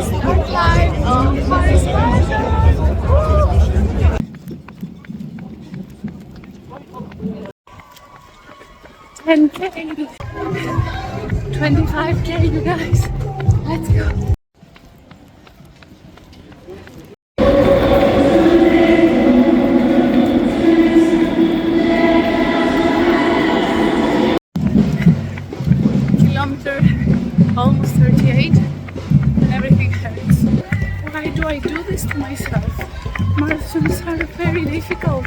start line of Paris Marathon. 10K, 25K, you guys. Let's go. Almost 38 and everything hurts. Why do I do this to myself? Marathons are very difficult.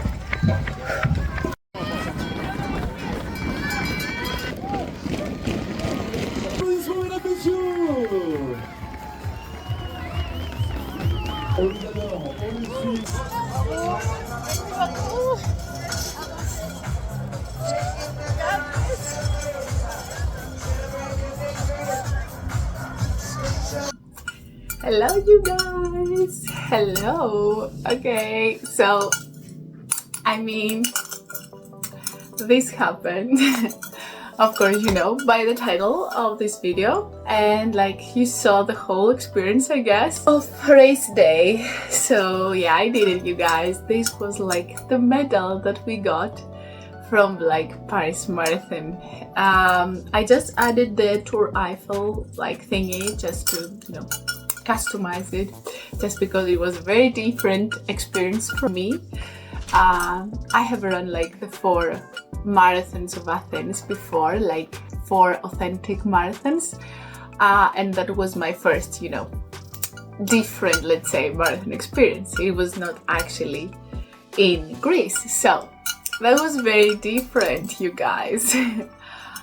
Hello you guys, hello. Okay, so I mean this happened of course, you know, by the title of this video, and like you saw the whole experience, I guess, of race day. So yeah, I did it, you guys. This was like the medal that we got from like Paris Marathon. I just added the Tour Eiffel like thingy just to, you know, customize it, just because it was a very different experience for me. I have run like the 4 marathons of Athens before, like 4 authentic marathons, and that was my first, you know, different, let's say, marathon experience. It was not actually in Greece, so that was very different, you guys.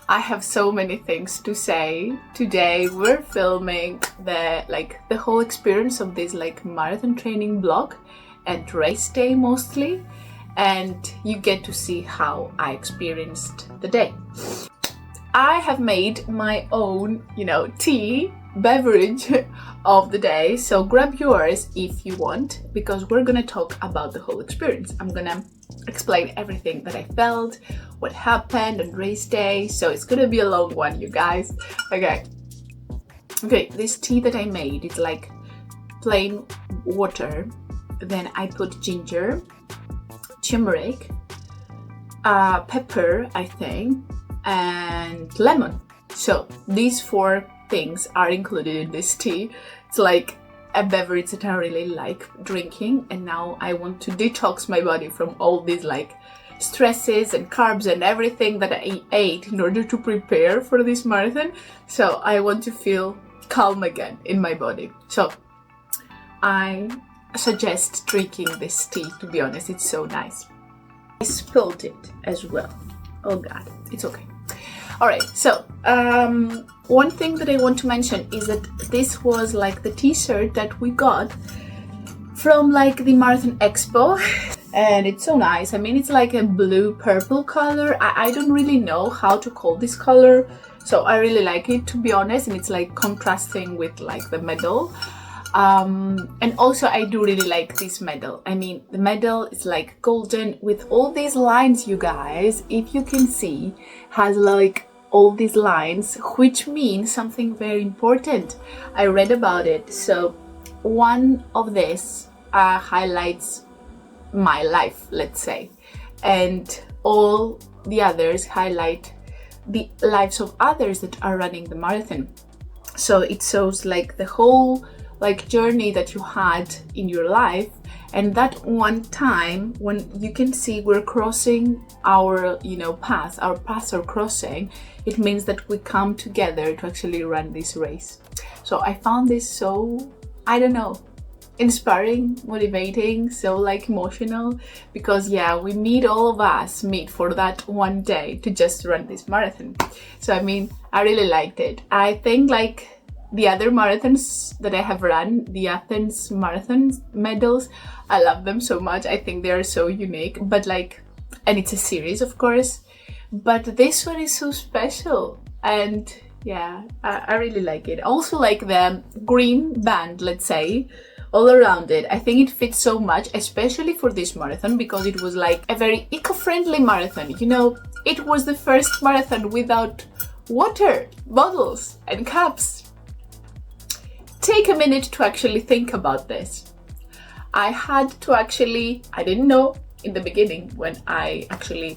I have so many things to say. Today we're filming the whole experience of this like marathon training vlog and race day mostly, and you get to see how I experienced the day. I have made my own, you know, tea beverage of the day, so grab yours if you want, because we're gonna talk about the whole experience. I'm gonna explain everything that I felt, what happened on race day, so it's gonna be a long one, you guys. Okay, this tea that I made, it's like plain water, then I put ginger, turmeric, pepper, I think, and lemon. So these 4 things are included in this tea. It's like a beverage that I really like drinking, and now I want to detox my body from all these like stresses and carbs and everything that I ate in order to prepare for this marathon. So I want to feel calm again in my body. So I suggest drinking this tea, to be honest. It's so nice. I spilled it as well. Oh god, it's okay. Alright, so one thing that I want to mention is that this was like the t-shirt that we got from like the Marathon Expo, and it's so nice. I mean, it's like a blue purple color. I don't really know how to call this color, so I really like it, to be honest, and it's like contrasting with like the medal. And also I do really like this medal. I mean, the medal is like golden with all these lines, you guys. If you can see, has like all these lines, which means something very important. I read about it. So one of this highlights my life, let's say, and all the others highlight the lives of others that are running the marathon. So it shows like the whole like journey that you had in your life, and that one time when you can see we're crossing our, you know, paths are crossing, it means that we come together to actually run this race. So I found this so, I don't know, inspiring, motivating, so like emotional, because yeah, we meet, all of us meet for that one day to just run this marathon. So I mean, I really liked it. I think like the other marathons that I have run, the Athens Marathon medals, I love them so much. I think they are so unique, but like, and it's a series of course, but this one is so special, and yeah, I really like it. Also like the green band, let's say, all around it. I think it fits so much, especially for this marathon, because it was like a very eco-friendly marathon. You know, it was the first marathon without water bottles and cups. take a minute to actually think about this. I didn't know in the beginning when I actually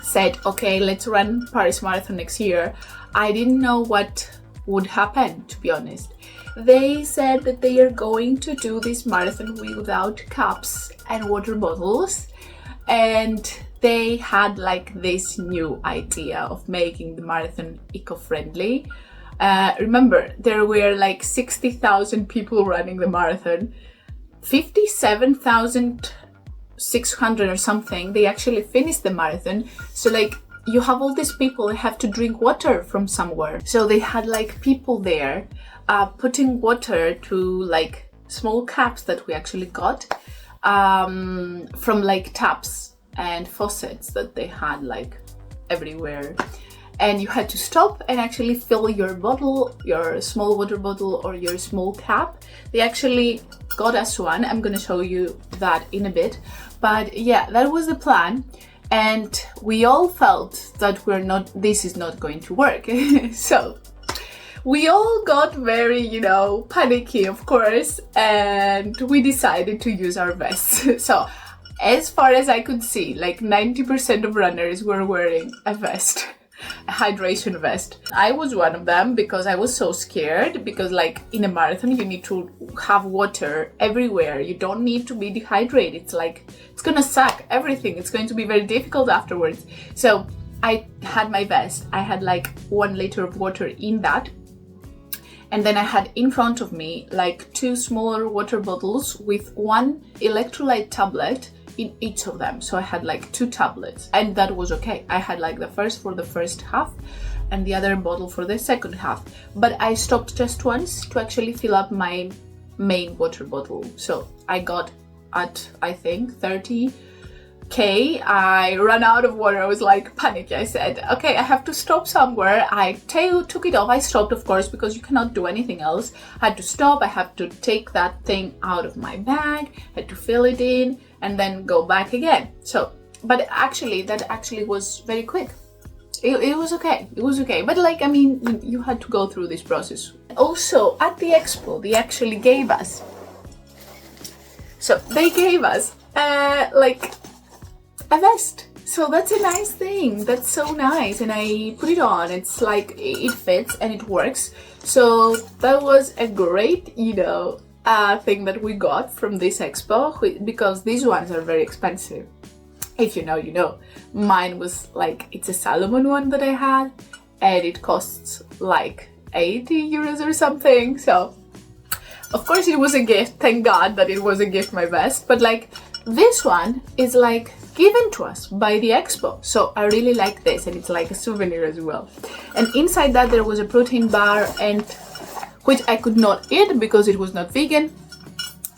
said, okay, let's run Paris Marathon next year. I didn't know what would happen, to be honest. They said that they are going to do this marathon without cups and water bottles, and they had like this new idea of making the marathon eco-friendly. Remember, there were like 60,000 people running the marathon, 57,600 or something, they actually finished the marathon. So like, you have all these people that have to drink water from somewhere. So they had like people there putting water to like small cups that we actually got from like taps and faucets that they had like everywhere. And you had to stop and actually fill your bottle, your small water bottle or your small cap. They actually got us one. I'm gonna show you that in a bit. But yeah, that was the plan. And we all felt that this is not going to work. So we all got very, panicky, of course, and we decided to use our vests. So as far as I could see, like 90% of runners were wearing a vest. A hydration vest. I was one of them because I was so scared, because like in a marathon you need to have water everywhere. You don't need to be dehydrated. It's gonna suck everything. It's going to be very difficult afterwards. So I had my vest. I had like 1 liter of water in that. And then I had in front of me like 2 smaller water bottles with 1 electrolyte tablet in each of them. So I had like 2 tablets, and that was okay. I had like the first for the first half and the other bottle for the second half. But I stopped just once to actually fill up my main water bottle. So I got at, I think, 30k. I ran out of water. I was like panicky. I said, okay, I have to stop somewhere. I took it off. I stopped, of course, because you cannot do anything else. I had to stop. I had to take that thing out of my bag, had to fill it in, and then go back again. So, but actually, that actually was very quick. It was okay. It was okay. But like, I mean, you had to go through this process. Also, at the expo, they actually gave us. So they gave us like a vest. So that's a nice thing. That's so nice. And I put it on. It's like, it fits and it works. So that was a great, thing that we got from this expo, because these ones are very expensive. If you know, you know. Mine was like, it's a Salomon one that I had, and it costs like 80 euros or something. So of course it was a gift. Thank God that it was a gift, my vest. But like, this one is like given to us by the expo. So I really like this, and it's like a souvenir as well. And inside that there was a protein bar, and which I could not eat because it was not vegan.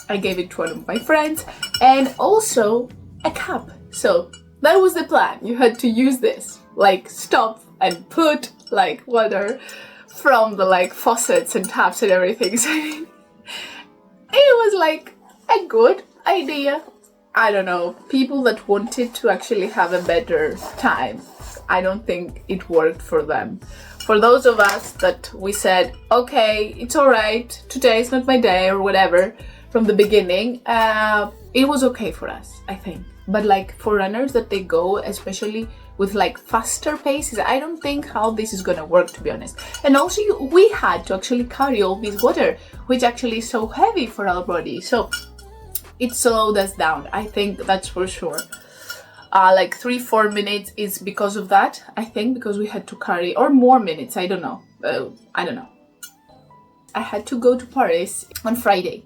I gave it to one of my friends, and also a cup. So that was the plan. You had to use this, like stop and put like water from the like faucets and taps and everything. So it was like a good idea. I don't know, people that wanted to actually have a better time, I don't think it worked for them. For those of us that we said, okay, it's all right, today is not my day or whatever, from the beginning, it was okay for us, I think. But like for runners that they go, especially with like faster paces, I don't think how this is gonna work, to be honest. And also we had to actually carry all this water, which actually is so heavy for our body. So it slowed us down, I think that's for sure. Like 3-4 minutes is because of that, I think, because we had to carry, or more minutes, I don't know. I had to go to Paris on Friday,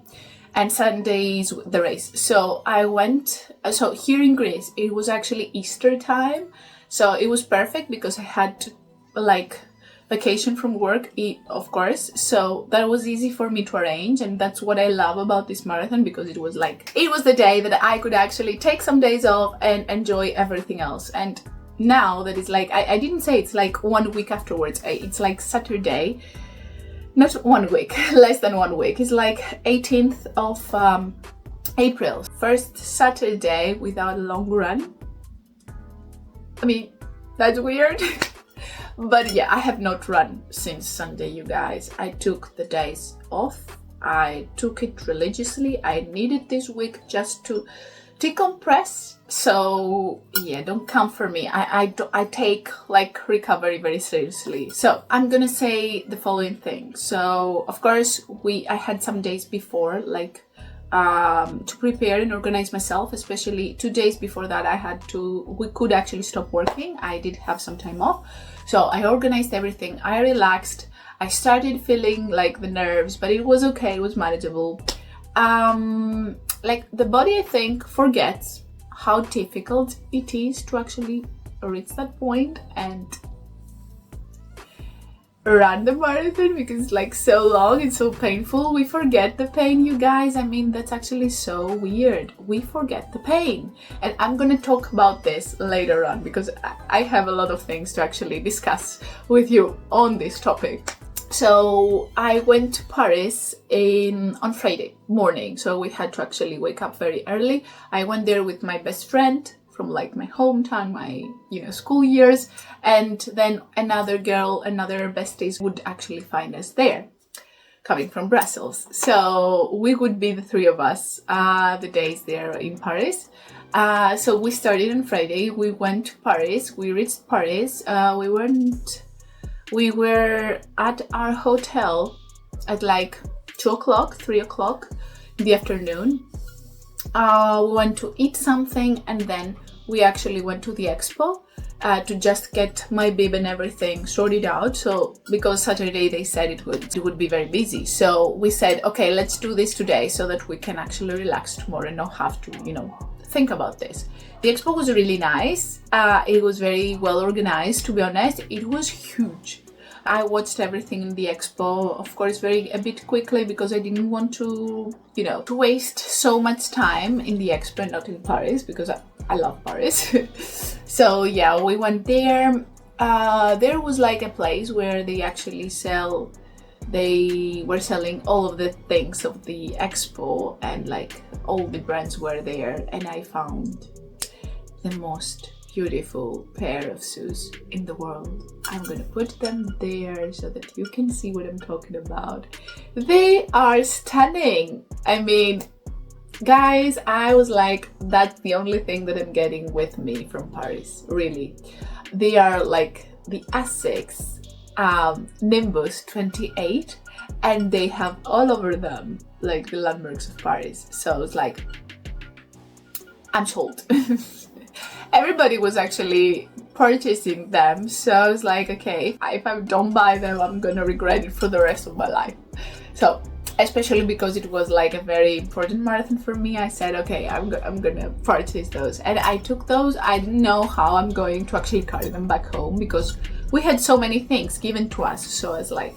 and Sunday is the race. So I went, so here in Greece, it was actually Easter time. So it was perfect because I had to, like, vacation from work, of course. So that was easy for me to arrange. And that's what I love about this marathon, because it was the day that I could actually take some days off and enjoy everything else. And now that it's like, I didn't say it's like 1 week afterwards. It's like Saturday. Not 1 week, less than 1 week. It's like 18th of April. First Saturday without a long run. I mean, that's weird. But yeah, I have not run since Sunday, you guys. I took the days off. I took it religiously. I needed this week just to decompress. So yeah, don't come for me. I take like recovery very seriously. So I'm gonna say the following thing. So of course I had some days before like to prepare and organize myself, especially 2 days before that we could actually stop working. I did have some time off. So I organized everything. I relaxed. I started feeling like the nerves, but it was okay. It was manageable. Like the body, I think, forgets how difficult it is to actually reach that point and run the marathon, because it's like so long, it's so painful. We forget the pain, you guys. I mean, that's actually so weird. We forget the pain. And I'm gonna talk about this later on because I have a lot of things to actually discuss with you on this topic. So I went to Paris on Friday morning, so we had to actually wake up very early. I went there with my best friend from like my hometown, my school years, and then another besties would actually find us there, coming from Brussels. So we would be the three of us the days there in Paris. So we started on Friday. We went to Paris. We reached Paris. We were at our hotel at like 2 o'clock, 3 o'clock in the afternoon. We went to eat something, and then we actually went to the expo to just get my bib and everything sorted out. So because Saturday they said it would be very busy. So we said, okay, let's do this today so that we can actually relax tomorrow and not have to, think about this. The expo was really nice. It was very well organized, to be honest. It was huge. I watched everything in the expo, of course, a bit quickly because I didn't want to waste so much time in the expo and not in Paris, because I love Paris. So yeah, we went there. There was like a place where they actually they were selling all of the things of the expo, and like all the brands were there, and I found the most beautiful pair of shoes in the world. I'm gonna put them there so that you can see what I'm talking about. They are stunning. I mean, guys, I was like, that's the only thing that I'm getting with me from Paris, really. They are like the Asics Nimbus 28, and they have all over them like the landmarks of Paris. So it's like, I'm sold. Everybody was actually purchasing them, so I was like, okay, if I don't buy them, I'm gonna regret it for the rest of my life. So especially because it was like a very important marathon for me, I said, okay, I'm gonna purchase those. And I took those. I didn't know how I'm going to actually carry them back home because we had so many things given to us. So I was like,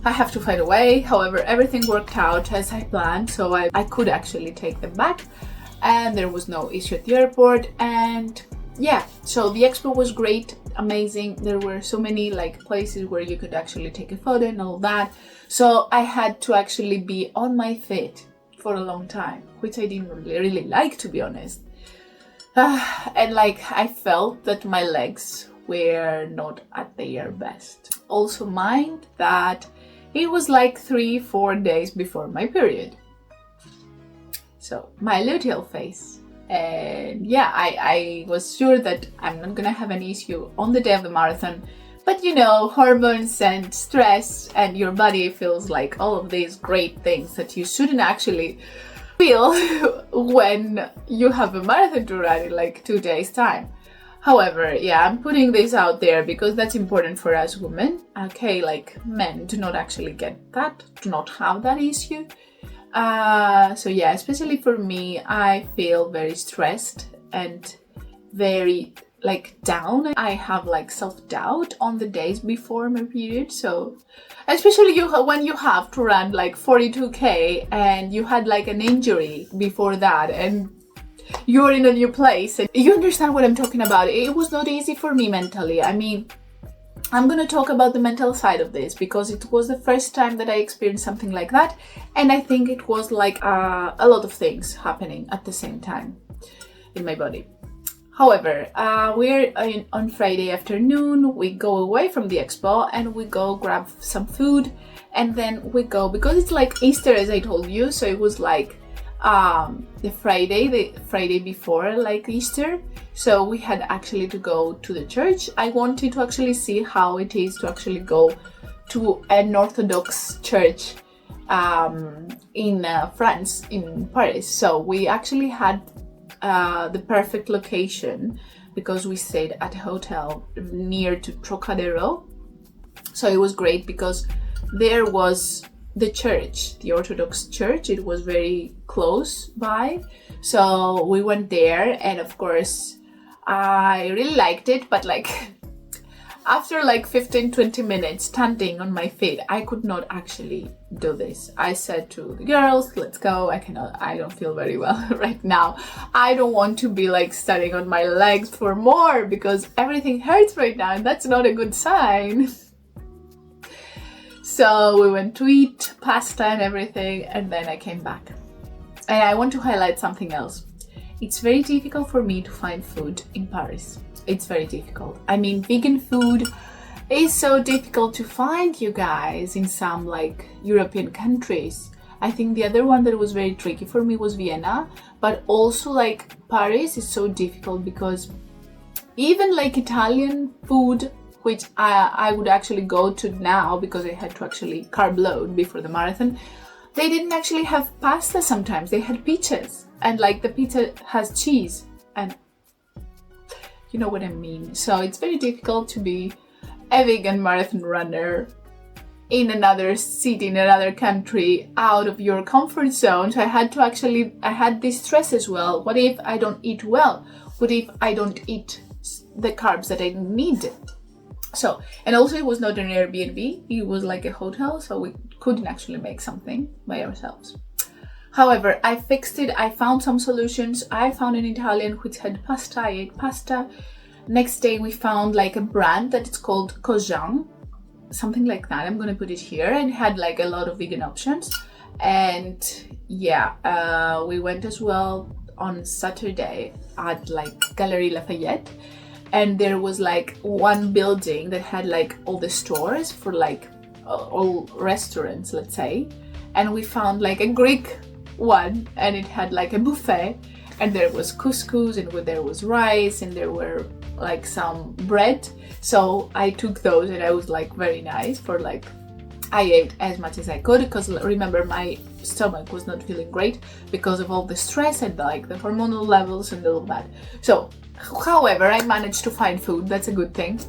I have to find a way. However, everything worked out as I planned, so I could actually take them back, and there was no issue at the airport. And yeah, so the expo was great, amazing. There were so many like places where you could actually take a photo and all that. So I had to actually be on my feet for a long time, which I didn't really like, to be honest. And like I felt that my legs were not at their best. Also mind that it was like 3-4 days before my period. So my luteal phase. And yeah, I was sure that I'm not gonna have an issue on the day of the marathon. But hormones and stress, and your body feels like all of these great things that you shouldn't actually feel when you have a marathon to run in like 2 days' time. However, yeah, I'm putting this out there because that's important for us women. Okay, like men do not actually get that, do not have that issue. So yeah, especially for me, I feel very stressed and very like down. I have like self-doubt on the days before my period. So especially when you have to run like 42k and you had like an injury before that and you're in a new place, and you understand what I'm talking about. It was not easy for me mentally. I mean, I'm gonna talk about the mental side of this because it was the first time that I experienced something like that, and I think it was like a lot of things happening at the same time in my body. However, we're on Friday afternoon. We go away from the expo and we go grab some food, and then we go, because it's like Easter, as I told you, so it was like the Friday before like Easter, so we had actually to go to the church. I wanted to actually see how it is to actually go to an Orthodox church in France, in Paris. So we actually had the perfect location because we stayed at a hotel near to Trocadero. So it was great because there was the church, the Orthodox church. It was very close by. So we went there, and of course I really liked it, but like after like 15-20 minutes standing on my feet, I could not actually do this. I said to the girls, let's go. I don't feel very well right now. I don't want to be like standing on my legs for more because everything hurts right now, and that's not a good sign. So we went to eat pasta and everything, and then I came back. And I want to highlight something else. It's very difficult for me to find food in Paris. It's very difficult. I mean, vegan food is so difficult to find, you guys, in some like European countries. I think the other one that was very tricky for me was Vienna, but also like Paris is so difficult because even like Italian food, which I would actually go to now because I had to actually carb load before the marathon, they didn't actually have pasta sometimes. They had pizzas, and like the pizza has cheese, and you know what I mean. So it's very difficult to be a vegan marathon runner in another city, in another country, out of your comfort zone. So I had this stress as well. What if I don't eat well? What if I don't eat the carbs that I need? So, and also it was not an Airbnb, it was like a hotel, so we couldn't actually make something by ourselves. However, I fixed it. I found some solutions. I found an Italian which had pasta. I ate pasta. Next day we found like a brand that it's called Cojang, something like that. I'm gonna put it here, and it had like a lot of vegan options. And yeah, we went as well on Saturday at like Galerie Lafayette. And there was like one building that had like all the stores for like all restaurants, let's say. And we found like a Greek one, and it had like a buffet, and there was couscous, and there was rice, and there were like some bread. So I took those, and I was like very nice for like, I ate as much as I could because remember my stomach was not feeling great because of all the stress and like the hormonal levels and all of that. So however, I managed to find food. That's a good thing.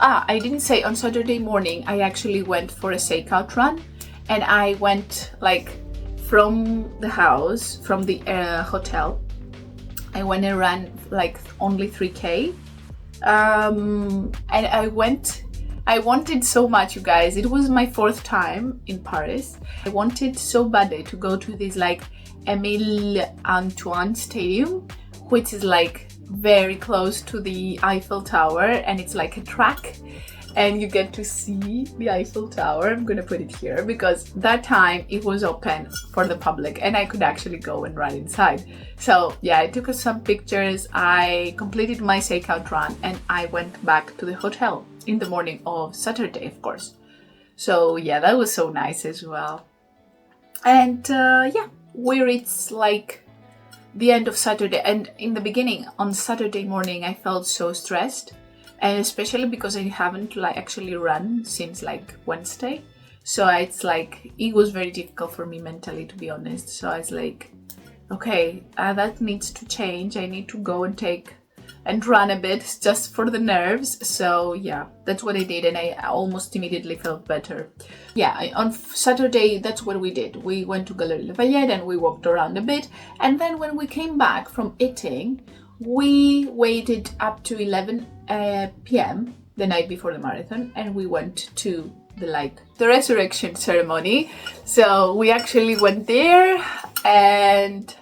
I didn't say, on Saturday morning I actually went for a shakeout run, and I went like from the house, from the hotel. I went and ran like only 3K, and I wanted so much, you guys. It was my 4th time in Paris. I wanted so badly to go to this like Émile Antoine Stadium, which is like very close to the Eiffel Tower, and it's like a track, and you get to see the Eiffel Tower. I'm gonna put it here because that time it was open for the public and I could actually go and run inside. So yeah, I took some pictures, I completed my shakeout run, and I went back to the hotel in the morning of Saturday, of course. So yeah, that was so nice as well. And yeah, we reached like the end of Saturday, and in the beginning on Saturday morning I felt so stressed, and especially because I haven't like actually run since like Wednesday. So it's like it was very difficult for me mentally, to be honest. So I was like, okay, that needs to change. I need to go and run a bit just for the nerves. So yeah, that's what I did, and I almost immediately felt better. Yeah, on Saturday, that's what we did. We went to Galerie Lafayette and we walked around a bit, and then when we came back from eating, we waited up to 11 p.m. the night before the marathon, and we went to the resurrection ceremony. So we actually went there, and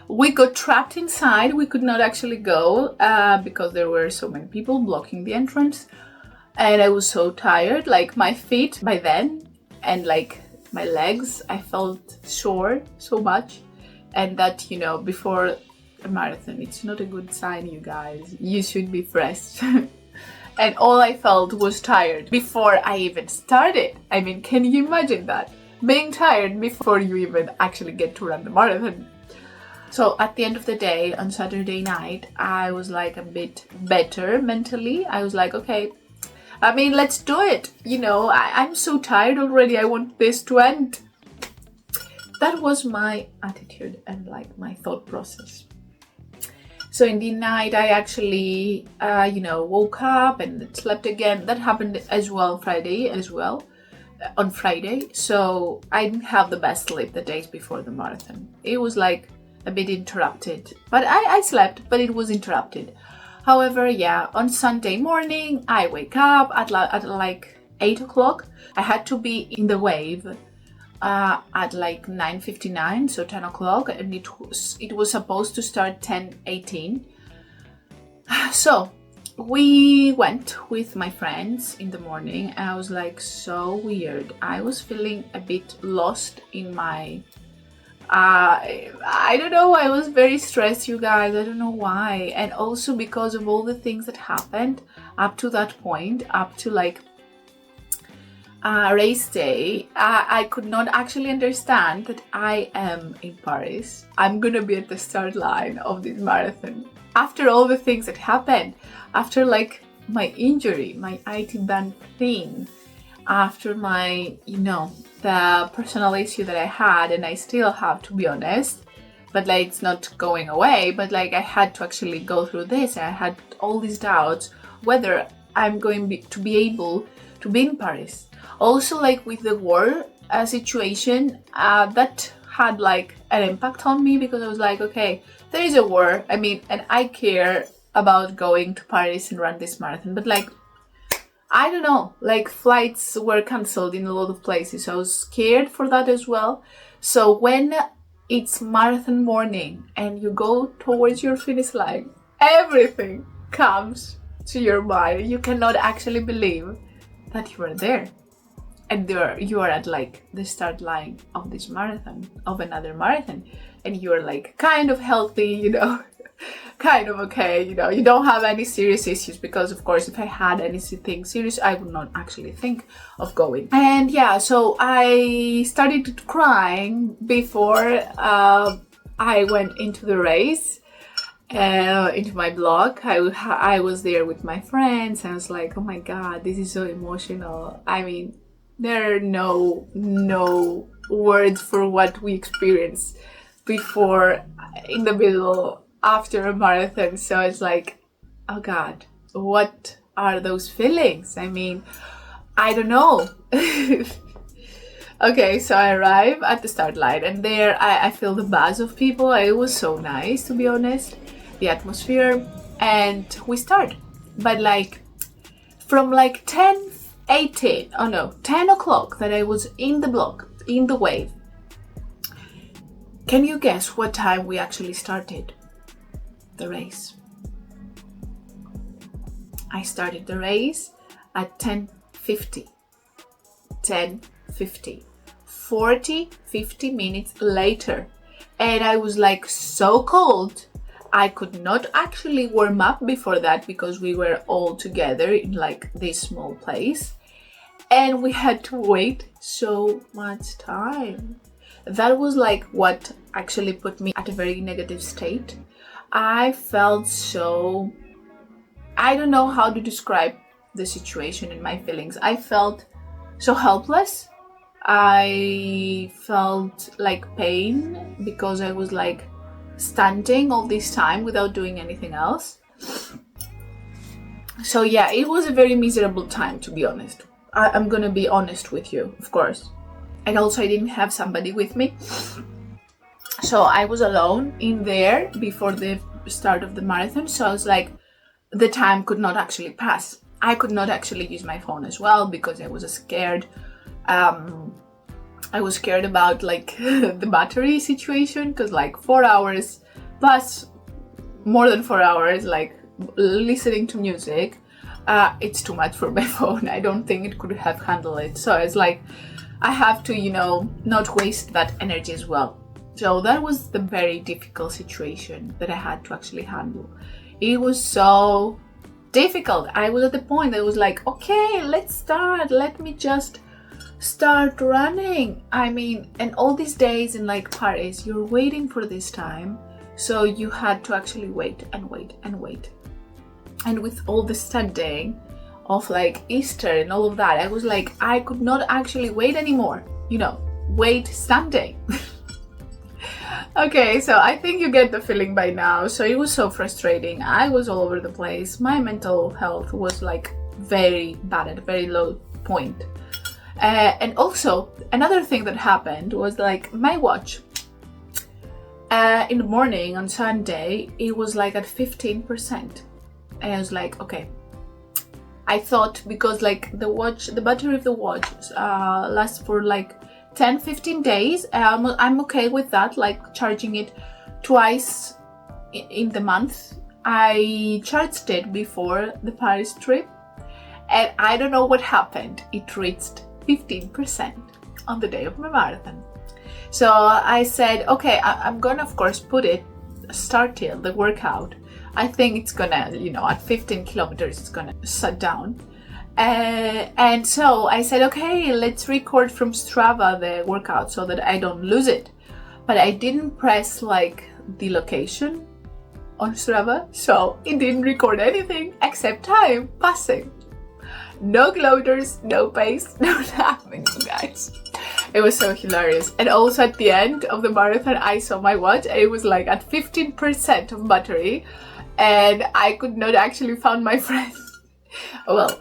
we got trapped inside. We could not actually go because there were so many people blocking the entrance, and I was so tired. Like my feet by then and like my legs, I felt sore so much, and that, you know, before a marathon, it's not a good sign, you guys. You should be fresh. and all I felt was tired before I even started. I mean, can you imagine that? Being tired before you even actually get to run the marathon. So at the end of the day, on Saturday night, I was like a bit better mentally. I was like, okay, I mean, let's do it. You know, I'm so tired already. I want this to end. That was my attitude and like my thought process. So in the night, I actually, woke up and slept again. That happened as well on Friday. So I didn't have the best sleep the days before the marathon. It was like a bit interrupted, but I slept, but it was interrupted. However, yeah, on Sunday morning, I wake up at like 8 o'clock. I had to be in the wave at like 9:59, so 10 o'clock, and it was supposed to start 10:18. So we went with my friends in the morning, and I was like so weird. I was feeling a bit lost in my I don't know, I was very stressed, you guys. I don't know why. And also because of all the things that happened up to that point, up to like race day, I could not actually understand that I am in Paris. I'm gonna be at the start line of this marathon. After all the things that happened, after like my injury, my IT band thing, after my, the personal issue that I had, and I still have, to be honest, but like it's not going away, but like I had to actually go through this, and I had all these doubts whether I'm going to be able to be in Paris. Also, like with the war situation, that had like an impact on me, because I was like, okay, there is a war, I mean, and I care about going to Paris and run this marathon, but like, I don't know, like flights were cancelled in a lot of places. So I was scared for that as well. So when it's marathon morning and you go towards your finish line, everything comes to your mind. You cannot actually believe that you are there. And you are at like the start line of this marathon, of another marathon. And you're like kind of healthy, kind of okay, you don't have any serious issues, because of course if I had anything serious I would not actually think of going. And yeah, so I started crying before I went into the race, into my blog. I was there with my friends, and I was like, oh my god, this is so emotional. I mean, there are no words for what we experienced before, in the middle, after a marathon. So it's like, oh god, what are those feelings? I mean, I don't know. Okay, so I arrive at the start line, and there I feel the buzz of people. It was so nice, to be honest, the atmosphere, and we start. But like from like 10 o'clock that I was in the block, in the wave, can you guess what time we actually started the race? I started the race at 10:50. 10:50. 50 minutes later. And I was like so cold. I could not actually warm up before that, because we were all together in like this small place. And we had to wait so much time. That was like what actually put me at a very negative state. I felt so, I don't know how to describe the situation and my feelings. I felt so helpless. I felt like pain, because I was like standing all this time without doing anything else. So yeah, it was a very miserable time, to be honest. I'm gonna be honest with you, of course. And also I didn't have somebody with me. So I was alone in there before the start of the marathon. So I was like, the time could not actually pass. I could not actually use my phone as well, because I was scared. I was scared about like the battery situation, because like 4 hours plus more than 4 hours, like listening to music, it's too much for my phone. I don't think it could have handled it. So it's like, I have to, not waste that energy as well. So that was the very difficult situation that I had to actually handle. It was so difficult. I was at the point that I was like, okay, let's start. Let me just start running. I mean, and all these days in like Paris, you're waiting for this time. So you had to actually wait and wait and wait. And with all the studying of like Easter and all of that, I was like, I could not actually wait anymore. You know, wait standing. Okay, so I think you get the feeling by now. So it was so frustrating. I was all over the place. My mental health was like very bad, at a very low point. And also another thing that happened was like my watch. In the morning on Sunday, it was like at 15%. And I was like, okay. I thought because like the battery of the watch lasts for like 10-15 days. I'm okay with that, like charging it twice in the month. I charged it before the Paris trip, and I don't know what happened. It reached 15% on the day of my marathon. So I said, okay, I'm gonna of course start the workout. I think it's gonna, you know, at 15 kilometers, it's gonna shut down. And so I said, okay, let's record from Strava the workout so that I don't lose it. But I didn't press like the location on Strava, so it didn't record anything except time passing. No kilometers, no pace, no nothing, you guys. It was so hilarious. And also at the end of the marathon, I saw my watch and it was like at 15% of battery, and I could not actually find my friend. Well,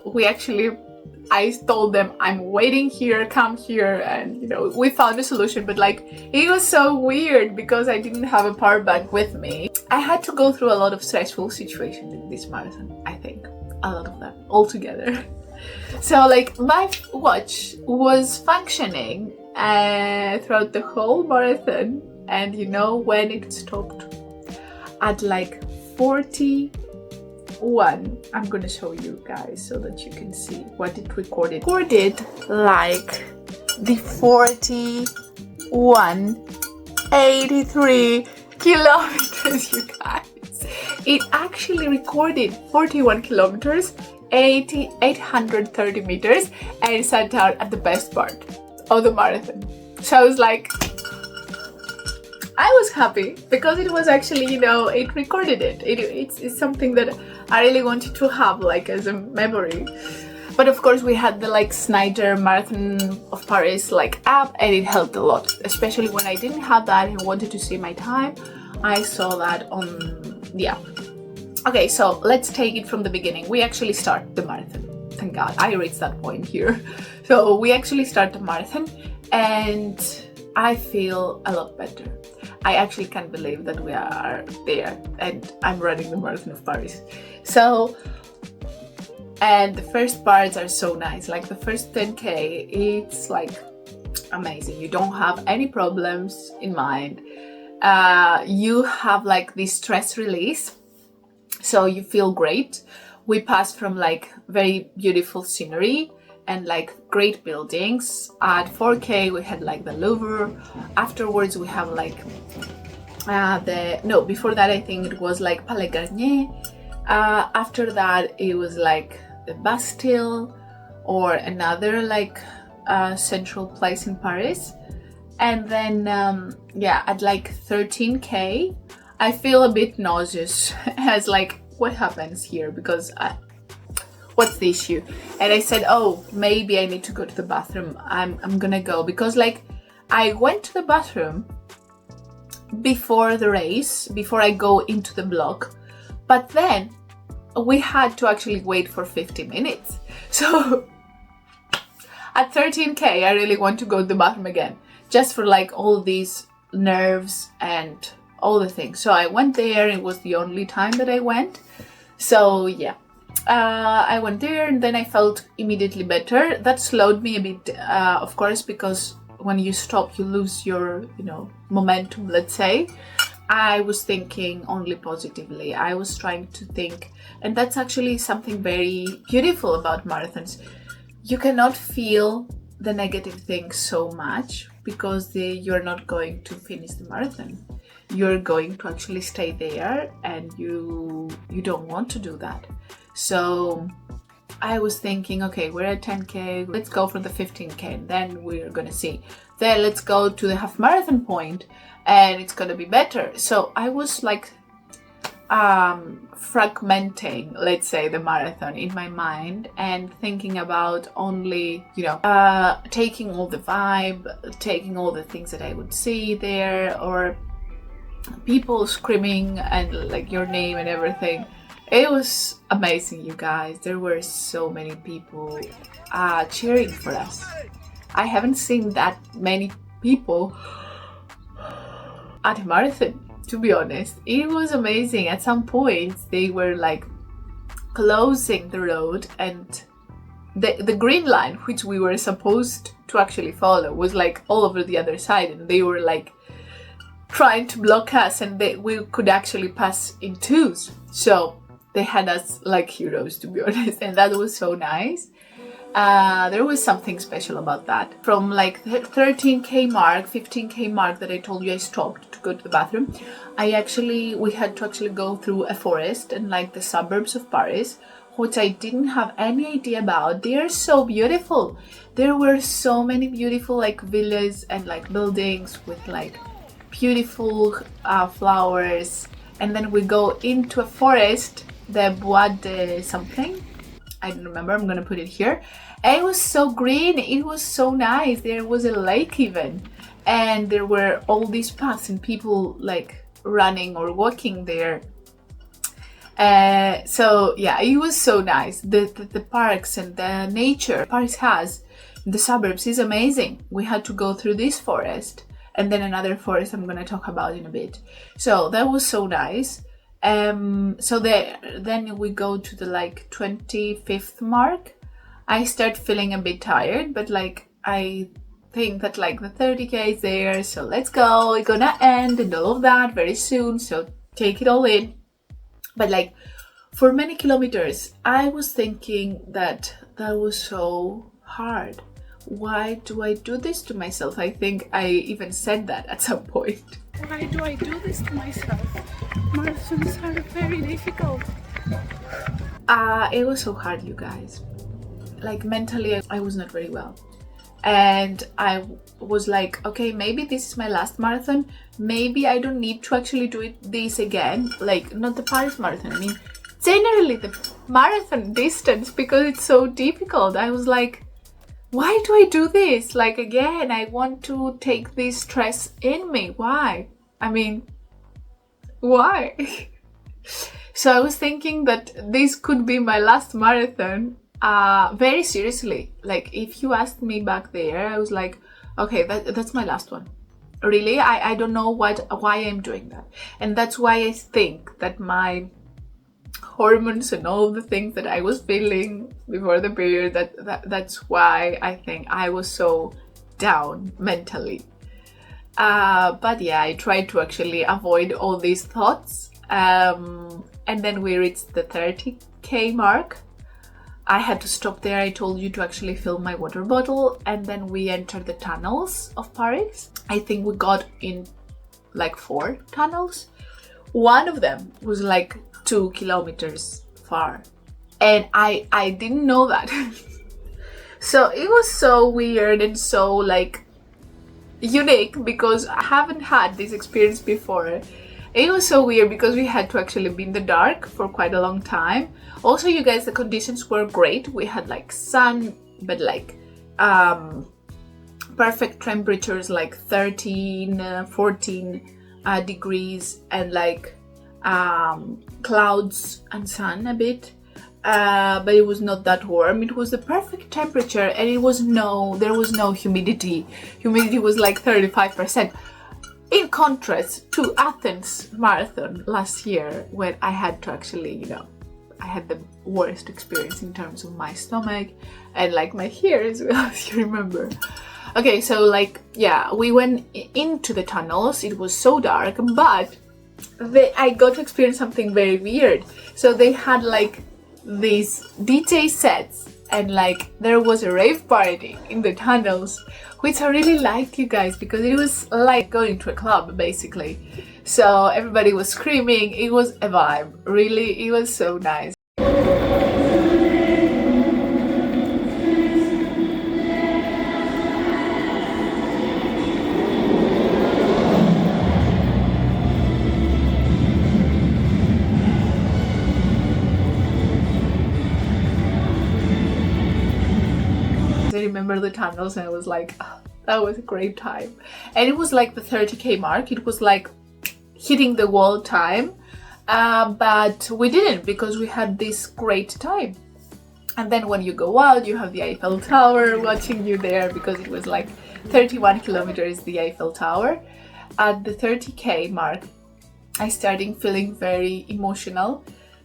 I told them I'm waiting here, come here, and you know, we found a solution, but like it was so weird because I didn't have a power bank with me. I had to go through a lot of stressful situations in this marathon, I think, a lot of them all together. So like my watch was functioning throughout the whole marathon, and you know when it stopped? At like 41. I'm gonna show you guys so that you can see what it recorded. It recorded like the 41.83 kilometers, you guys. It actually recorded 41 kilometers, 830 meters, and it sat down at the best part of the marathon. So I was like, I was happy because it was actually, you know, it recorded it. It's something that I really wanted to have like as a memory. But of course we had the like Snyder Marathon of Paris like app, and it helped a lot, especially when I didn't have that and wanted to see my time. I saw that on the app. Okay, so let's take it from the beginning. We actually start the marathon. Thank God I reached that point here. So we actually start the marathon and I feel a lot better. I actually can't believe that we are there and I'm running the Marathon of Paris. So, and the first parts are so nice. Like the first 10K, it's like amazing. You don't have any problems in mind. You have like this stress release. So you feel great. We passed from like very beautiful scenery and like great buildings. At 4K we had like the Louvre. Afterwards we have like before that I think it was like Palais Garnier. After that it was like the Bastille or another like central place in Paris. And then at like 13K I feel a bit nauseous as like what happens here, because what's the issue? And I said, oh, maybe I need to go to the bathroom. I'm gonna go, because like I went to the bathroom before the race, before I go into the block, but then we had to actually wait for 50 minutes. So at 13K I really want to go to the bathroom again, just for like all these nerves and all the things. So I went there. It was the only time that I went. So yeah, I went there and then I felt immediately better. That slowed me a bit, of course, because when you stop, you lose your, momentum, let's say. I was thinking only positively. I was trying to think, and that's actually something very beautiful about marathons. You cannot feel the negative things so much because you're not going to finish the marathon. you're going to actually stay there, and you don't want to do that. So I was thinking, okay, we're at 10K, let's go for the 15K, and then we're gonna see. Then let's go to the half marathon point, and it's gonna be better. So I was like fragmenting, let's say, the marathon in my mind, and thinking about only, taking all the vibe, taking all the things that I would see there, or people screaming and like your name and everything. It was amazing, you guys. There were so many people cheering for us. I haven't seen that many people at a marathon, to be honest. It was amazing. At some points they were like closing the road, and the green line, which we were supposed to actually follow, was like all over the other side, and they were like trying to block us, and we could actually pass in twos. So they had us like heroes, to be honest, and that was so nice. There was something special about that. From like the 13K mark, 15K mark that I told you I stopped to go to the bathroom, we had to actually go through a forest and like the suburbs of Paris, which I didn't have any idea about. They are so beautiful. There were so many beautiful like villas and like buildings with like beautiful flowers, and then we go into a forest, the Bois de something, I don't remember, I'm gonna put it here. And it was so green, it was so nice. There was a lake even, and there were all these paths and people like running or walking there. So yeah, it was so nice. The parks and the nature Paris has in the suburbs is amazing. We had to go through this forest and then another forest I'm gonna talk about in a bit. So that was so nice. So then we go to the like 25th mark. I start feeling a bit tired, but like I think that like the 30K is there, so let's go, it's gonna end and all of that very soon, so take it all in. But like for many kilometers I was thinking that was so hard. Why do I do this to myself? I think I even said that at some point. Why do I do this to myself? Marathons are very difficult. It was so hard, you guys. Like mentally, I was not very well. And I was like, okay, maybe this is my last marathon. Maybe I don't need to actually do this again. Like, not the Paris marathon. I mean, generally the marathon distance, because it's so difficult. I was like, why do I do this? Like, again, I want to take this stress in me. Why? I mean, why? So I was thinking that this could be my last marathon, very seriously. Like, if you asked me back there, I was like, okay, that's my last one. Really, I don't know why I'm doing that. And that's why I think that my hormones and all the things that I was feeling before the period, that's why I think I was so down mentally. But yeah, I tried to actually avoid all these thoughts. And then we reached the 30K mark. I had to stop there. I told you to actually fill my water bottle, and then we entered the tunnels of Paris. I think we got in like 4 tunnels. One of them was like 2 kilometers far, and I didn't know that. So it was so weird and so like unique, because I haven't had this experience before. It was so weird because we had to actually be in the dark for quite a long time. Also, you guys, the conditions were great. We had like sun, but like perfect temperatures, like 13, 14 degrees, and like clouds and sun a bit. But it was not that warm. It was the perfect temperature, and there was no humidity. Humidity was like 35%. In contrast to Athens Marathon last year, when I had to actually, I had the worst experience in terms of my stomach and like my hair as well, if you remember. Okay, so like, yeah, we went into the tunnels. It was so dark, but I got to experience something very weird. So they had like these DJ sets, and like there was a rave party in the tunnels, which I really liked, you guys, because it was like going to a club basically. So everybody was screaming. It was a vibe. Really, it was so nice. I remember the tunnels and I was like, oh, that was a great time. And it was like the 30k mark. It was like hitting the wall time, but we didn't because we had this great time. And then when you go out, you have the Eiffel Tower watching you there, because it was like 31 kilometers, the Eiffel Tower. At the 30k mark, I started feeling very emotional,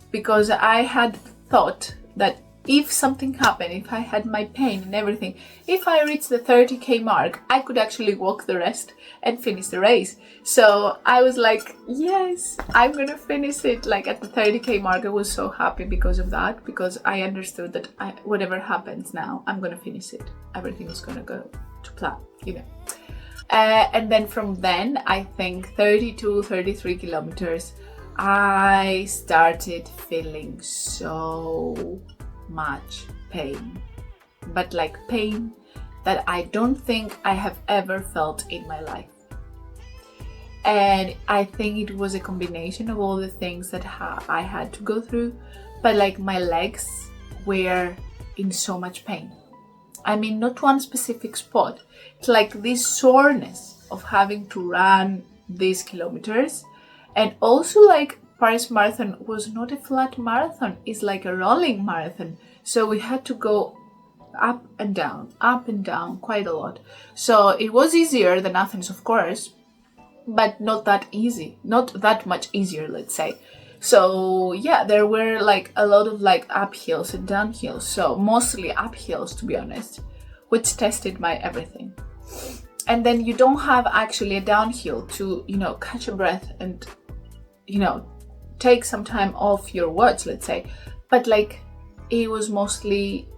because I had thought that if something happened, if I had my pain and everything, if I reached the 30k mark, I could actually walk the rest and finish the race. So I was like, yes, I'm gonna finish it. Like at the 30k mark, I was so happy because of that, because I understood that whatever happens now, I'm gonna finish it. Everything is gonna go to plan, you know. And then from then, I think 32, 33 kilometers, I started feeling so much pain, but like pain that I don't think I have ever felt in my life. And I think it was a combination of all the things that I had to go through, but like my legs were in so much pain. I mean, not one specific spot. It's like this soreness of having to run these kilometers. And also like Paris Marathon was not a flat marathon, it's like a rolling marathon. So we had to go up and down quite a lot. So it was easier than Athens, of course, but not that easy, not that much easier, let's say. So yeah, there were like a lot of like uphills and downhills. So mostly uphills, to be honest, which tested my everything. And then you don't have actually a downhill to, you know, catch a breath and, you know, take some time off your watch, let's say. But like it was mostly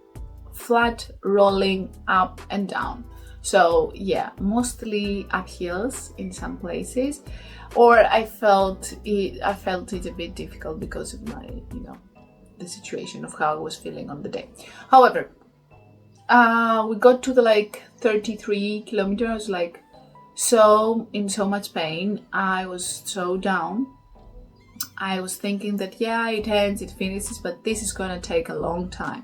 flat rolling up and down. So yeah, mostly uphills in some places, or I felt it a bit difficult because of my, you know, the situation of how I was feeling on the day. However, we got to the like 33 kilometers, like so in so much pain. I was so down. I was thinking that yeah, it ends, it finishes, but this is gonna take a long time.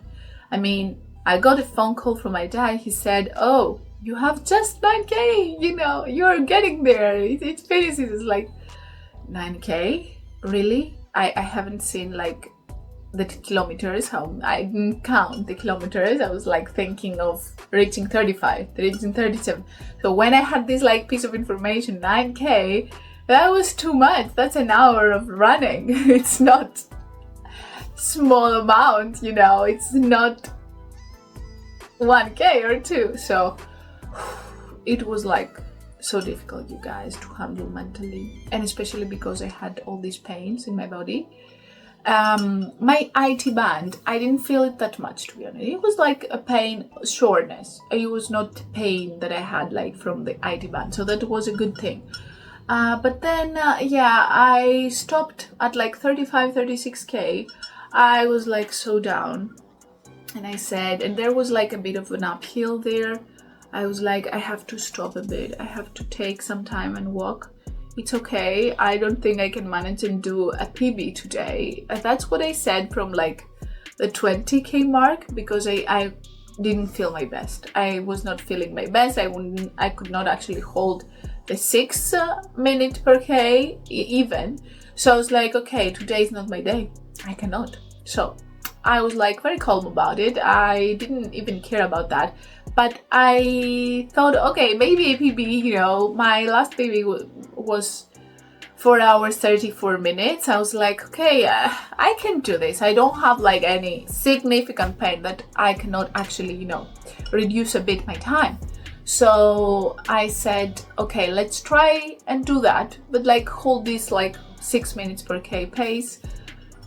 I mean, I got a phone call from my dad. He said, oh, you have just 9k, you know, you're getting there, it finishes. It's like 9k, really? I haven't seen like the kilometers, how I didn't count the kilometers. I was like thinking of reaching 35, reaching 37. So when I had this like piece of information, 9k, that was too much. That's an hour of running. It's not small amount, you know, it's not 1k or 2. So it was like so difficult, you guys, to handle mentally, and especially because I had all these pains in my body. My IT band, I didn't feel it that much, to be honest. It was like a pain, soreness. It was not pain that I had like from the IT band, so that was a good thing. But then, yeah, I stopped at like 35, 36k. I was like so down, and I said, and there was like a bit of an uphill there. I was like, I have to stop a bit. I have to take some time and walk. It's okay. I don't think I can manage and do a PB today. That's what I said from like the 20k mark, because I didn't feel my best. I was not feeling my best. I could not actually hold the 6 minute per k even. So I was like, okay, today is not my day. I cannot. So I was like very calm about it. I didn't even care about that. But I thought, okay, maybe a PB, you know, my last PB was 4 hours, 34 minutes. I was like, okay, I can do this. I don't have like any significant pain that I cannot actually, you know, reduce a bit my time. So I said, okay, let's try and do that, but like hold this like 6 minutes per k pace.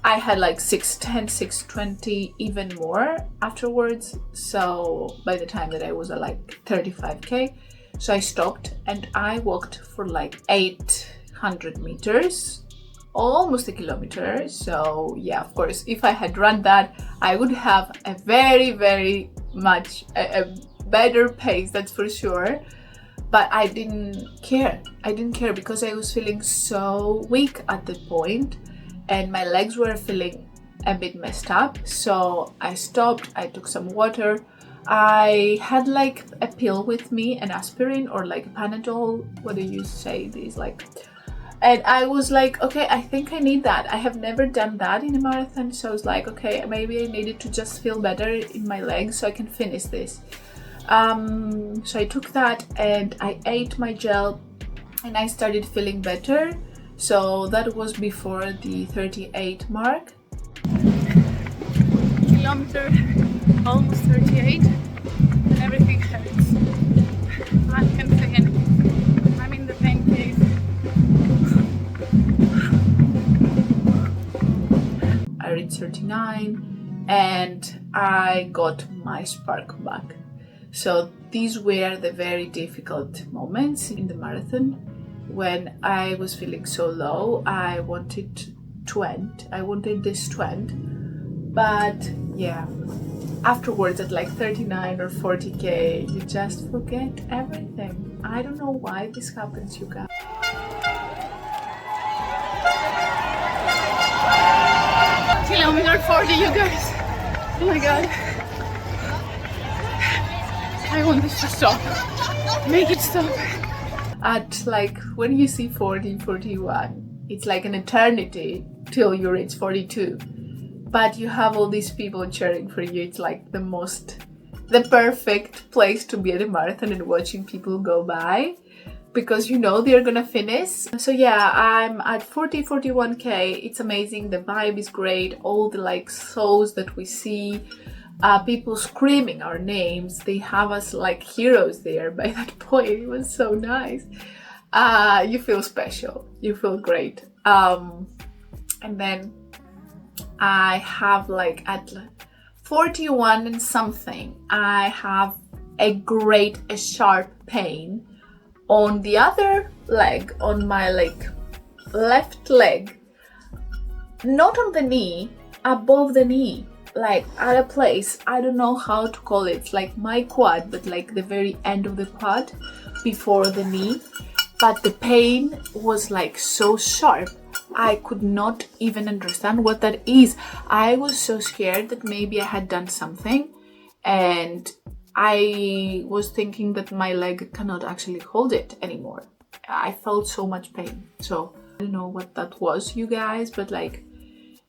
I had like 6:10, 6:20, even more afterwards. So by the time that I was at like 35k, so I stopped and I walked for like 8 100 meters, almost a kilometer. So yeah, of course, if I had run that, I would have a very much a better pace, that's for sure. But I didn't care. I didn't care because I was feeling so weak at that point and my legs were feeling a bit messed up. So I stopped, I took some water. I had like a pill with me, an aspirin or like a Panadol. What do you say these like? And I was like, okay, I think I need that. I have never done that in a marathon. So I was like, okay, maybe I needed to just feel better in my legs so I can finish this. So I took that and I ate my gel and I started feeling better. So that was before the 38 mark. Kilometer, almost 38, and everything hurts. I can thin. I'm in the pain cave. I reached 39 and I got my spark back. So these were the very difficult moments in the marathon when I was feeling so low. I wanted to end. I wanted this to end. But yeah, afterwards at like 39 or 40k, you just forget everything. I don't know why this happens, you guys. Kilometer 40, you guys. Oh my god. I want this to stop. Make it stop. At like when you see 40, 41, it's like an eternity till you reach 42. But you have all these people cheering for you. It's like the perfect place to be at a marathon and watching people go by because you know they're gonna finish. So yeah, I'm at 40, 41k. It's amazing. The vibe is great. All the like souls that we see. People screaming our names. They have us like heroes there by that point. It was so nice. You feel special. You feel great. And then I have like at 41 and something, I have a sharp pain on the other leg, on my like left leg, not on the knee, above the knee. Like at a place, I don't know how to call it. It's like my quad, but like the very end of the quad before the knee. But the pain was like so sharp. I could not even understand what that is. I was so scared that maybe I had done something and I was thinking that my leg cannot actually hold it anymore. I felt so much pain. So I don't know what that was, you guys, but like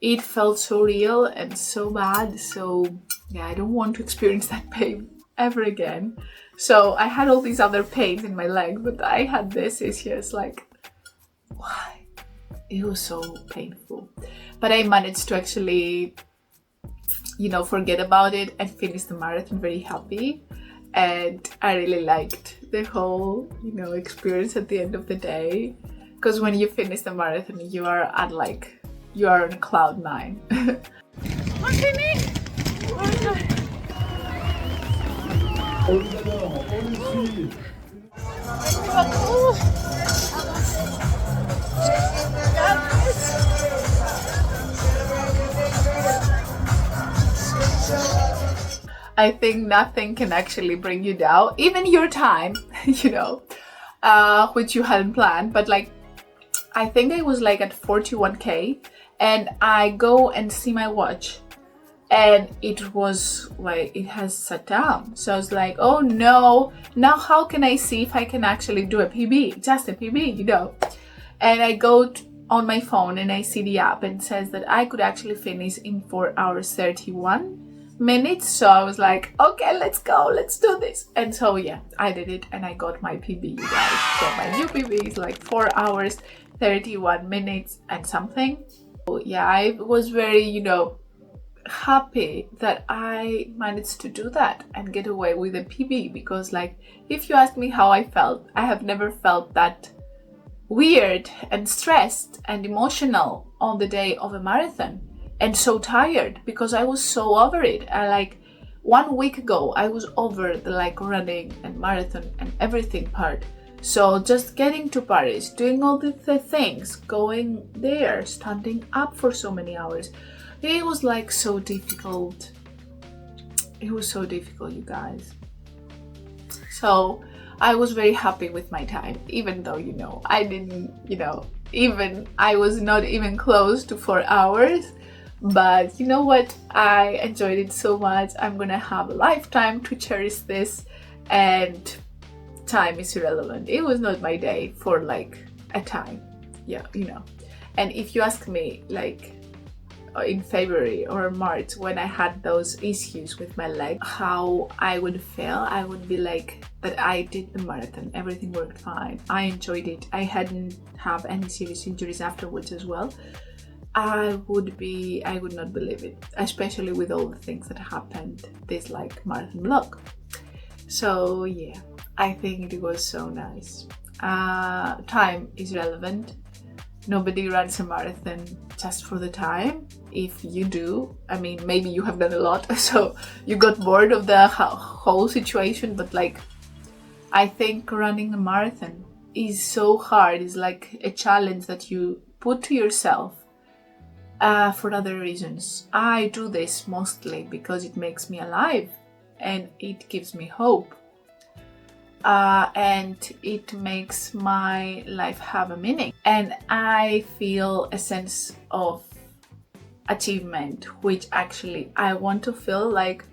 it felt so real and so bad. So yeah, I don't want to experience that pain ever again. So I had all these other pains in my leg, but I had this issues like, why? It was so painful. But I managed to actually, forget about it and finish the marathon very happy. And I really liked the whole, experience at the end of the day. Because when you finish the marathon, you are on cloud 9. I think nothing can actually bring you down, even your time, which you hadn't planned. But like, I think I was like at 41k and I go and see my watch and it was like, it has sat down. So I was like, oh no, now how can I see if I can actually do a PB, just a PB, And I go on my phone and I see the app and it says that I could actually finish in 4 hours 31 minutes. So I was like, okay, let's go, let's do this. And so yeah, I did it and I got my PB, you guys. So my new PB is like 4 hours 31 minutes and something. So yeah, I was very, happy that I managed to do that and get away with a PB, because like, if you ask me how I felt, I have never felt that weird and stressed and emotional on the day of a marathon, and so tired because I was so over it. 1 week ago I was over the like running and marathon and everything part. So just getting to Paris, doing all the things, going there, standing up for so many hours, it was like so difficult. It was so difficult, you guys. So I was very happy with my time, even though, I didn't, I was not even close to 4 hours. But you know what? I enjoyed it so much. I'm gonna have a lifetime to cherish this, and time is irrelevant. It was not my day for like a time. Yeah, And if you ask me, like, in February or March, when I had those issues with my leg, how I would feel, I would be like that I did the marathon, everything worked fine, I enjoyed it, I hadn't have any serious injuries afterwards as well. I would not believe it, especially with all the things that happened this like marathon vlog. So yeah, I think it was so nice. Time is relevant. Nobody runs a marathon just for the time. If you do, I mean, maybe you have done a lot, so you got bored of the whole situation, but like, I think running a marathon is so hard. It's like a challenge that you put to yourself for other reasons. I do this mostly because it makes me alive and it gives me hope. And it makes my life have a meaning. And I feel a sense of achievement, which actually I want to feel like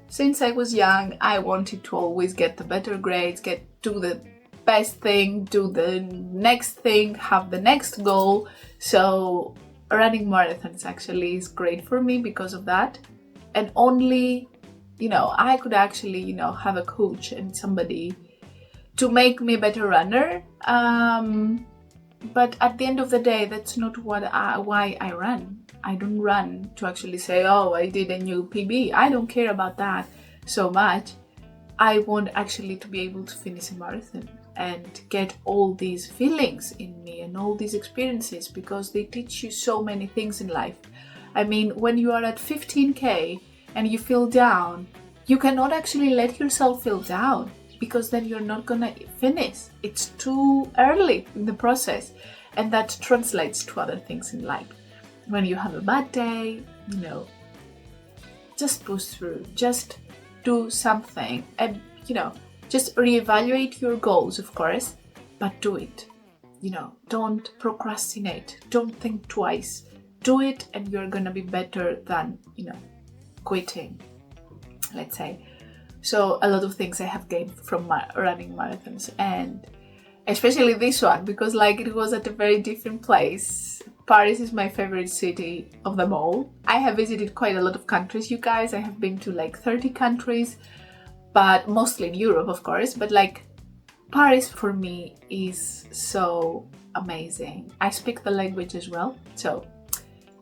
since I was young. I wanted to always get the better grades, do the best thing, do the next thing, have the next goal. So running marathons actually is great for me because of that. And only, I could actually, have a coach and somebody to make me a better runner. But at the end of the day, that's not why I run. I don't run to actually say, oh, I did a new PB. I don't care about that so much. I want actually to be able to finish a marathon and get all these feelings in me and all these experiences, because they teach you so many things in life. I mean, when you are at 15K and you feel down, you cannot actually let yourself feel down, because then you're not gonna finish. It's too early in the process, and that translates to other things in life. When you have a bad day, just push through, just do something, and just reevaluate your goals, of course, but do it. Don't procrastinate, don't think twice, do it, and you're gonna be better than quitting, let's say. So a lot of things I have gained from running marathons, and especially this one, because like it was at a very different place. Paris is my favorite city of them all. I have visited quite a lot of countries, you guys. I have been to like 30 countries, but mostly in Europe, of course. But like, Paris for me is so amazing. I speak the language as well, so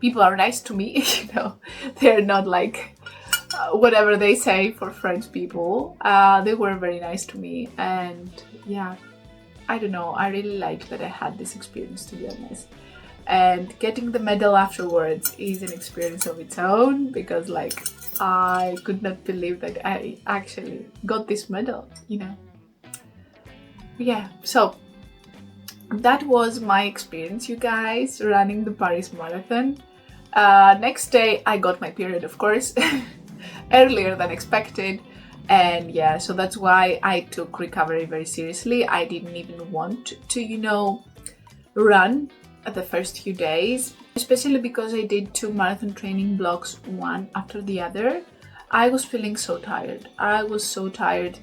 people are nice to me. They're not like whatever they say for French people. They were very nice to me, and yeah, I don't know, I really liked that I had this experience, to be honest. And getting the medal afterwards is an experience of its own, because like, I could not believe that I actually got this medal, Yeah, so that was my experience, you guys, running the Paris Marathon. Next day I got my period, of course, earlier than expected. And yeah, so that's why I took recovery very seriously. I didn't even want to, run at the first few days, especially because I did 2 marathon training blocks, one after the other. I was feeling so tired. I was so tired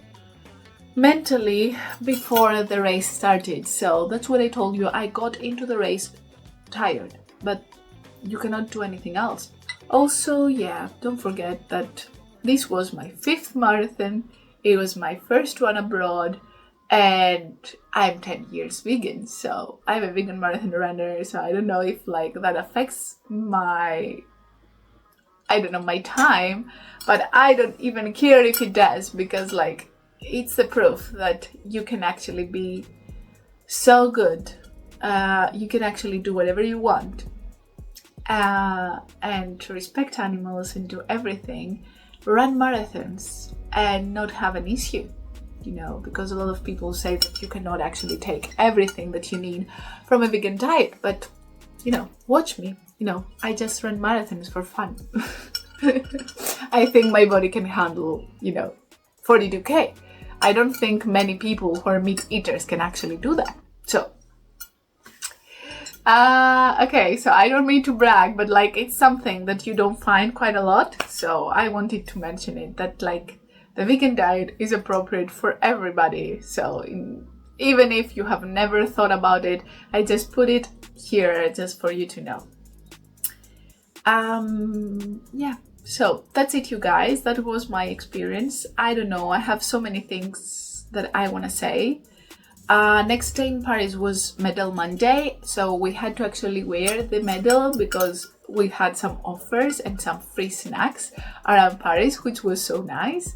mentally before the race started. So that's what I told you. I got into the race tired, but you cannot do anything else. Also, yeah, don't forget that this was my 5th marathon. It was my first one abroad, and I'm 10 years vegan, so I'm a vegan marathon runner. So I don't know if like that affects my time, but I don't even care if it does, because like, it's the proof that you can actually be so good. You can actually do whatever you want, and respect animals and do everything, run marathons and not have an issue. you know, because a lot of people say that you cannot actually take everything that you need from a vegan diet. But, you know, watch me, you know, I just run marathons for fun. I think my body can handle, you know, 42K. I don't think many people who are meat eaters can actually do that. So, okay, so I don't mean to brag, but like it's something that you don't find quite a lot. So I wanted to mention it, that like the vegan diet is appropriate for everybody. So even if you have never thought about it, I just put it here just for you to know. Yeah, so that's it, you guys. That was my experience. I don't know, I have so many things that I want to say. Next day in Paris was Medal Monday, so we had to actually wear the medal because we had some offers and some free snacks around Paris, which was so nice.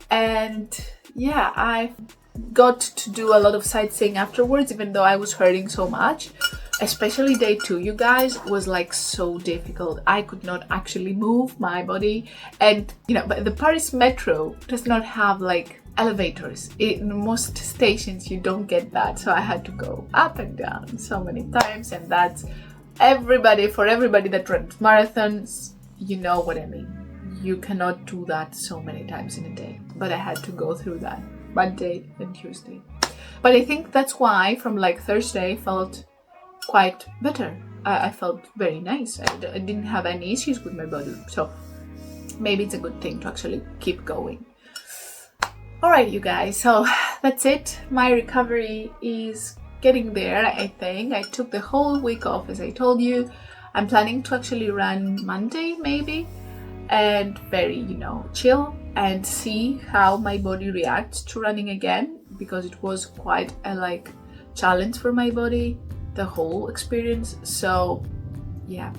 And yeah, I got to do a lot of sightseeing afterwards, even though I was hurting so much. Especially day 2, you guys, was like so difficult. I could not actually move my body, and you know, but the Paris metro does not have like elevators. In most stations you don't get that, so I had to go up and down so many times, and that's for everybody that runs marathons, you know what I mean. You cannot do that so many times in a day, but I had to go through that Monday and Tuesday. But I think that's why from like Thursday I felt quite better. I felt very nice. I didn't have any issues with my body, so maybe it's a good thing to actually keep going. Alright, you guys, so that's it. My recovery is getting there, I think. I took the whole week off, as I told you. I'm planning to actually run Monday, maybe, and very, you know, chill and see how my body reacts to running again, because it was quite a like challenge for my body, the whole experience. So yeah,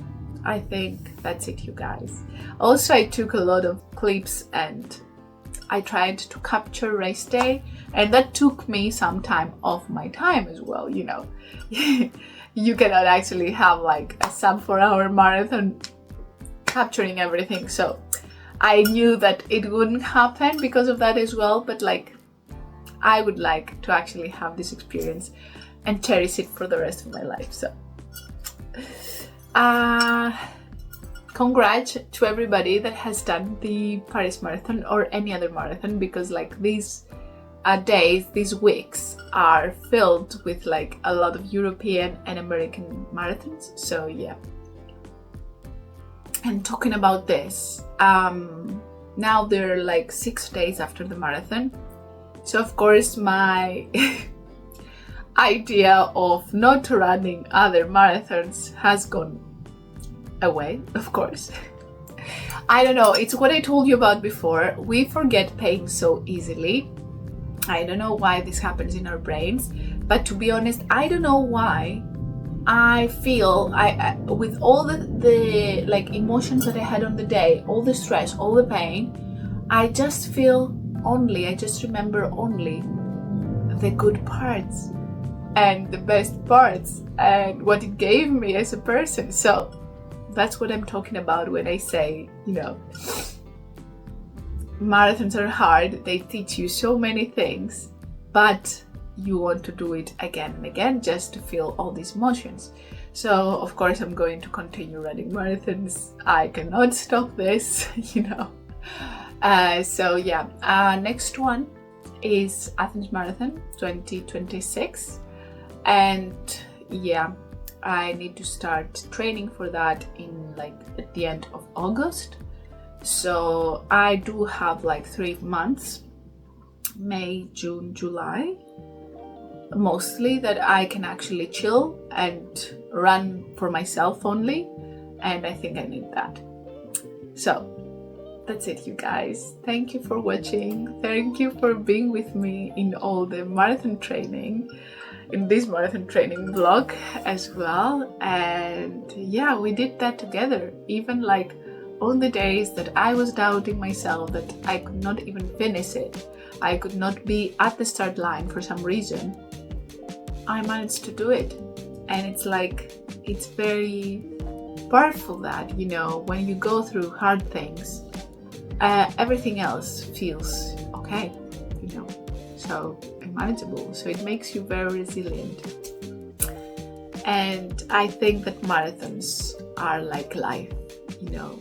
I think that's it, you guys. Also, I took a lot of clips and I tried to capture race day, and that took me some time off my time as well, you know. You cannot actually have like a sub 4-hour marathon capturing everything, so I knew that it wouldn't happen because of that as well, but like I would like to actually have this experience and cherish it for the rest of my life. So congrats to everybody that has done the Paris Marathon or any other marathon, because like these days, these weeks are filled with like a lot of European and American marathons. So yeah. And talking about this, now they're like 6 days after the marathon. So of course my idea of not running other marathons has gone away, of course. I don't know, it's what I told you about before. We forget pain so easily. I don't know why this happens in our brains, but to be honest, I don't know why I feel I with all the like emotions that I had on the day, all the stress, all the pain, I just remember only the good parts and the best parts and what it gave me as a person. So that's what I'm talking about when I say, you know, marathons are hard. They teach you so many things, but you want to do it again and again just to feel all these emotions. So of course I'm going to continue running marathons. I cannot stop this, you know. So yeah, next one is Athens Marathon 2026, and yeah, I need to start training for that in like at the end of August. So I do have like 3 months, May, June, July, mostly, that I can actually chill and run for myself only, and I think I need that. So that's it, you guys. Thank you for watching. Thank you for being with me in all the marathon training, in this marathon training vlog as well. And yeah, we did that together, even like on the days that I was doubting myself, that I could not even finish it, I could not be at the start line for some reason, I managed to do it. And it's like, it's very powerful that, you know, when you go through hard things, everything else feels okay, you know. so manageable. So it makes you very resilient. And I think that marathons are like life. You know,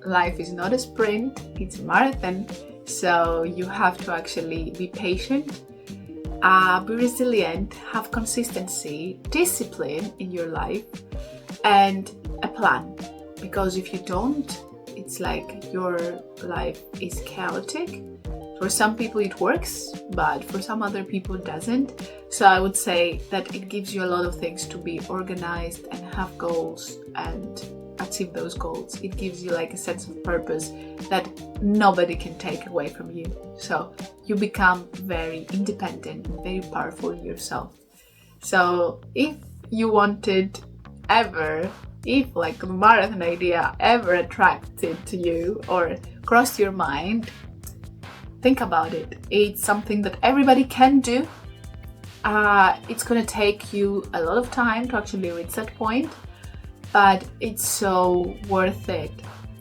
life is not a sprint, it's a marathon. So you have to actually be patient, be resilient, have consistency, discipline in your life, and a plan. Because if you don't, it's like your life is chaotic. For some people it works, but for some other people it doesn't. So I would say that it gives you a lot of things to be organized and have goals and achieve those goals. It gives you like a sense of purpose that nobody can take away from you. So you become very independent and very powerful in yourself. So if you wanted ever, if like the marathon idea ever attracted to you or crossed your mind, think about it. It's something that everybody can do. It's gonna take you a lot of time to actually reach that point, but it's so worth it.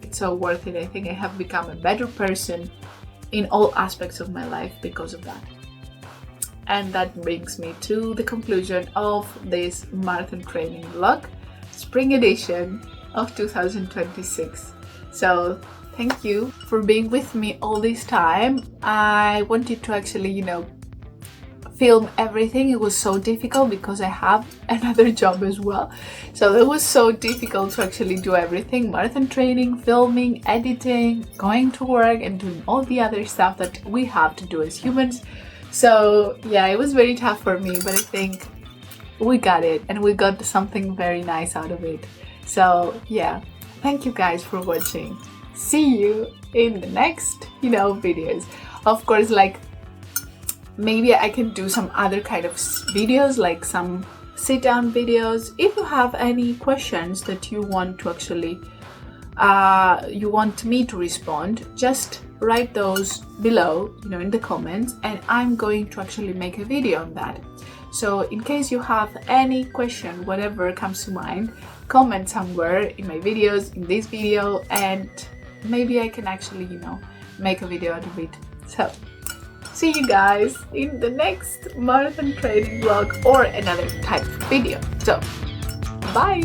It's so worth it. I think I have become a better person in all aspects of my life because of that. And that brings me to the conclusion of this marathon training vlog, spring edition of 2026. So thank you for being with me all this time. I wanted to actually, film everything. It was so difficult because I have another job as well. So it was so difficult to actually do everything: marathon training, filming, editing, going to work, and doing all the other stuff that we have to do as humans. So yeah, it was very tough for me, but I think we got it and we got something very nice out of it. So yeah, thank you guys for watching. See you in the next, videos. Of course, like maybe I can do some other kind of videos, like some sit-down videos. If you have any questions that you want to actually, you want me to respond, just write those below, in the comments, and I'm going to actually make a video on that. So in case you have any question, whatever comes to mind, comment somewhere in my videos, in this video, and maybe I can actually, make a video out of it. So see you guys in the next marathon training vlog or another type of video. So bye!